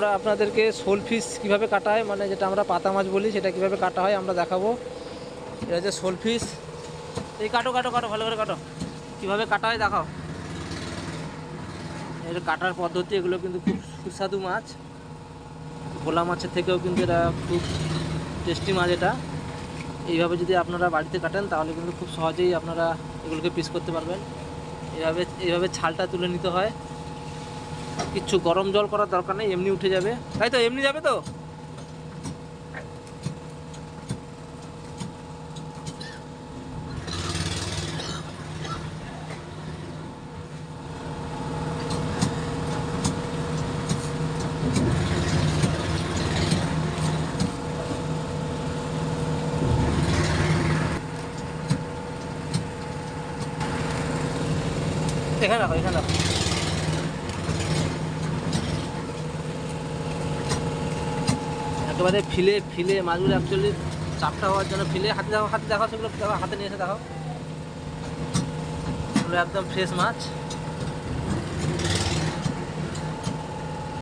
আমরা আপনাদেরকে শোল ফিশ কীভাবে কাটা হয়, মানে যেটা আমরা পাতা মাছ বলি, সেটা কীভাবে কাটা হয় আমরা দেখাবো। এটা হচ্ছে শোল ফিশ। এই কাটো কাটো কাটো, ভালো করে কাটো। কীভাবে কাটা হয় দেখাও। এর কাটার পদ্ধতি, এগুলো কিন্তু খুব সুস্বাদু মাছ। ভোলা মাছের থেকেও কিন্তু এটা খুব টেস্টি মাছ এটা। এইভাবে যদি আপনারা বাড়িতে কাটেন তাহলে কিন্তু খুব সহজেই আপনারা এগুলোকে পিস করতে পারবেন। এইভাবে ছালটা তুলে নিতে হয়। কিচ্ছু গরম জল করার দরকার নেই, এমনি উঠে যাবে। তাই তো, এমনি যাবে তো। এখানে রাখো, এখানে রাখো। একেবারে ফিলে ফিলে মাছগুলো অ্যাকচুয়ালি চাপটা হওয়ার জন্য ফিলে। হাতে দেখো, হাতে দেখো, সেগুলো দেখো, হাতে নিয়ে এসে দেখো। এগুলো একদম ফ্রেশ মাছ।